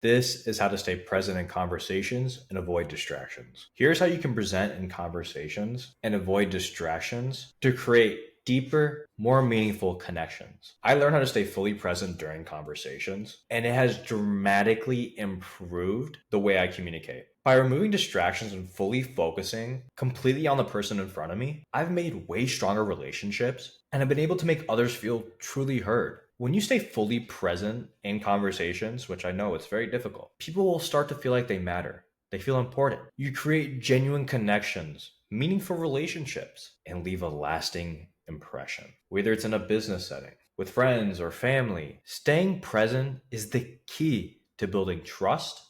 This is how to stay present in conversations and avoid distractions. Here's how you can present in conversations and avoid distractions to create deeper, more meaningful connections. I learned how to stay fully present during conversations, and it has dramatically improved the way I communicate. By removing distractions and fully focusing completely on the person in front of me, I've made way stronger relationships and I've been able to make others feel truly heard. When you stay fully present in conversations, which I know it's very difficult, people will start to feel like they matter. They feel important. You create genuine connections, meaningful relationships, and leave a lasting impression. Whether it's in a business setting, with friends or family, staying present is the key to building trust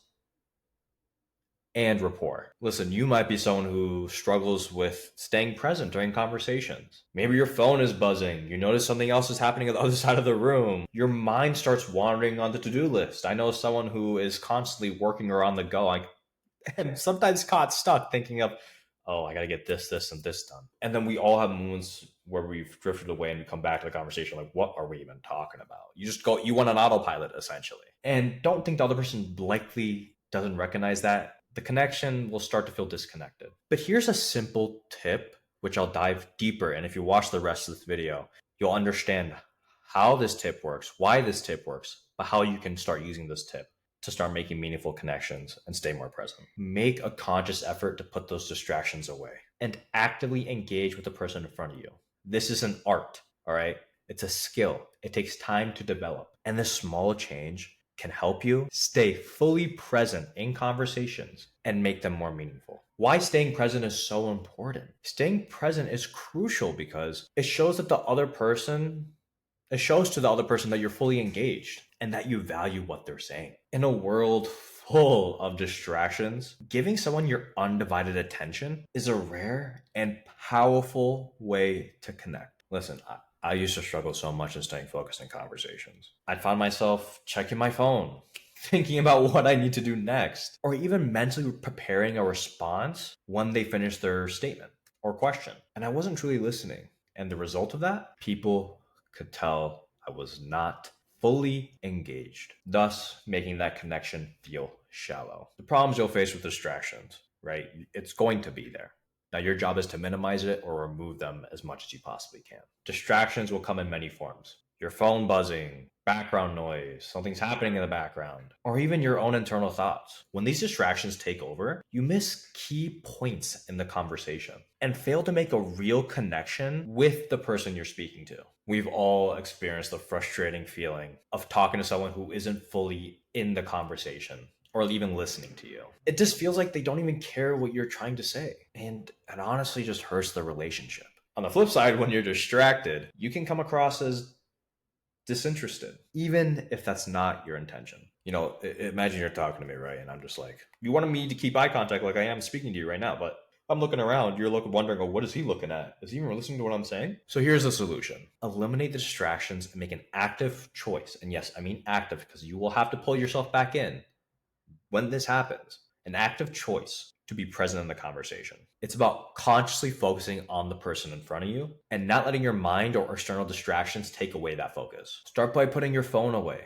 and rapport. Listen, you might be someone who struggles with staying present during conversations. Maybe your phone is buzzing. You notice something else is happening on the other side of the room. Your mind starts wandering on the to-do list. I know someone who is constantly working or on the go. And sometimes caught stuck thinking of, oh, I got to get this, and this done. And then we all have moments where we've drifted away and we come back to the conversation like, what are we even talking about? You went on autopilot essentially. And don't think the other person likely doesn't recognize that. The connection will start to feel disconnected. But here's a simple tip, which I'll dive deeper. And if you watch the rest of this video, you'll understand how this tip works, why this tip works, but how you can start using this tip to start making meaningful connections and stay more present. Make a conscious effort to put those distractions away and actively engage with the person in front of you. This is an art, all right? It's a skill. It takes time to develop. And this small change can help you stay fully present in conversations and make them more meaningful. Why staying present is so important. Staying present is crucial because it shows to the other person that you're fully engaged and that you value what they're saying. In a world full of distractions, giving someone your undivided attention is a rare and powerful way to connect. Listen, I used to struggle so much in staying focused in conversations. I'd find myself checking my phone, thinking about what I need to do next, or even mentally preparing a response when they finish their statement or question. And I wasn't truly listening. And the result of that, people could tell I was not fully engaged, thus making that connection feel shallow. The problems you'll face with distractions, right? It's going to be there. Now, your job is to minimize it or remove them as much as you possibly can. Distractions will come in many forms. Your phone buzzing, background noise, something's happening in the background, or even your own internal thoughts. When these distractions take over, you miss key points in the conversation and fail to make a real connection with the person you're speaking to. We've all experienced the frustrating feeling of talking to someone who isn't fully in the conversation or even listening to you. It just feels like they don't even care what you're trying to say. And it honestly just hurts the relationship. On the flip side, when you're distracted, you can come across as disinterested, even if that's not your intention. Imagine you're talking to me, right? And I'm just like, you wanted me to keep eye contact like I am speaking to you right now, but I'm looking around, you're wondering, oh, what is he looking at? Is he even listening to what I'm saying? So here's the solution. Eliminate the distractions and make an active choice. And yes, I mean active because you will have to pull yourself back in when this happens, an active choice to be present in the conversation. It's about consciously focusing on the person in front of you and not letting your mind or external distractions take away that focus. Start by putting your phone away.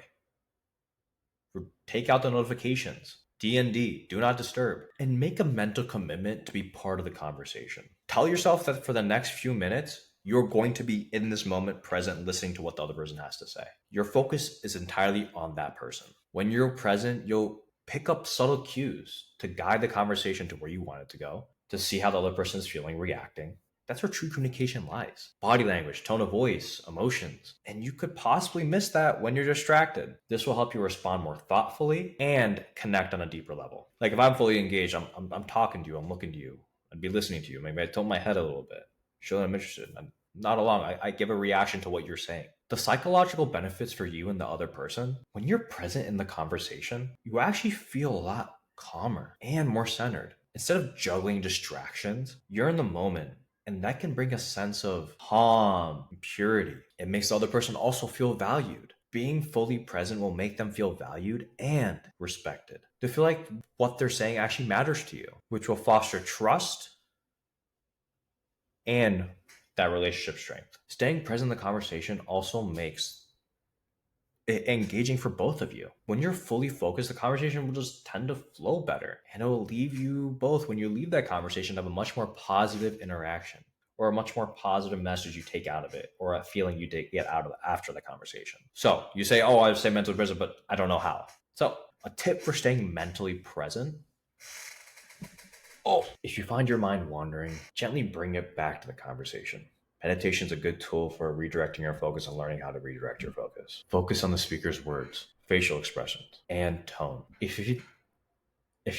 Take out the notifications, DND, do not disturb, and make a mental commitment to be part of the conversation. Tell yourself that for the next few minutes, you're going to be in this moment present, listening to what the other person has to say. Your focus is entirely on that person. When you're present, you'll pick up subtle cues to guide the conversation to where you want it to go, to see how the other person is feeling, reacting. That's where true communication lies. Body language, tone of voice, emotions. And you could possibly miss that when you're distracted. This will help you respond more thoughtfully and connect on a deeper level. Like if I'm fully engaged, I'm talking to you, I'm looking to you, I'd be listening to you. Maybe I tilt my head a little bit, show that I'm interested. I'm not along. I give a reaction to what you're saying. The psychological benefits for you and the other person, when you're present in the conversation, you actually feel a lot calmer and more centered. Instead of juggling distractions, you're in the moment. And that can bring a sense of calm, purity. It makes the other person also feel valued. Being fully present will make them feel valued and respected. To feel like what they're saying actually matters to you, which will foster trust and that relationship strength. Staying present in the conversation also makes engaging for both of you. When you're fully focused, the conversation will just tend to flow better, and it will leave you both, when you leave that conversation, have a much more positive interaction, or a much more positive message you take out of it, or a feeling you get out of it after the conversation. So you say, oh, I stay mentally present, but I don't know how. So a tip for staying mentally present: oh, if you find your mind wandering, gently bring it back to the conversation. Meditation is a good tool for redirecting your focus and learning how to redirect your focus. Focus on the speaker's words, facial expressions, and tone. If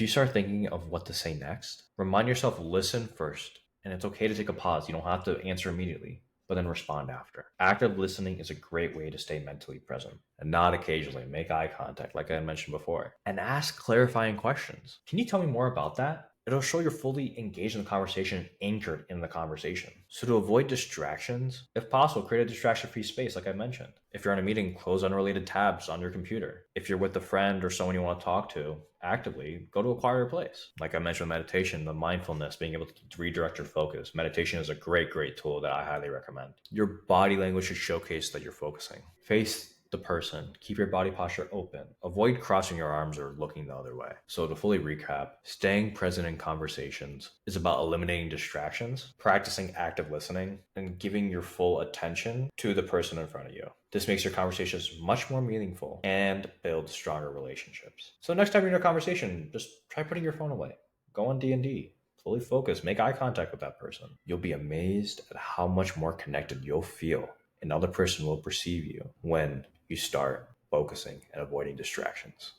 you start thinking of what to say next, remind yourself, listen first. And it's okay to take a pause. You don't have to answer immediately, but then respond after. Active listening is a great way to stay mentally present, and nod occasionally, make eye contact, like I mentioned before, and ask clarifying questions. Can you tell me more about that? It'll show you're fully engaged in the conversation and anchored in the conversation. So, to avoid distractions, if possible, create a distraction free space, like I mentioned. If you're in a meeting, close unrelated tabs on your computer. If you're with a friend or someone you want to talk to actively, go to a quieter place. Like I mentioned, meditation, the mindfulness, being able to redirect your focus. Meditation is a great, great tool that I highly recommend. Your body language should showcase that you're focusing. Face the person, keep your body posture open, avoid crossing your arms or looking the other way. So to fully recap, staying present in conversations is about eliminating distractions, practicing active listening, and giving your full attention to the person in front of you. This makes your conversations much more meaningful and builds stronger relationships. So next time you're in a conversation, just try putting your phone away. Go on D&D. Fully focus, make eye contact with that person. You'll be amazed at how much more connected you'll feel. Another person will perceive you when you start focusing and avoiding distractions.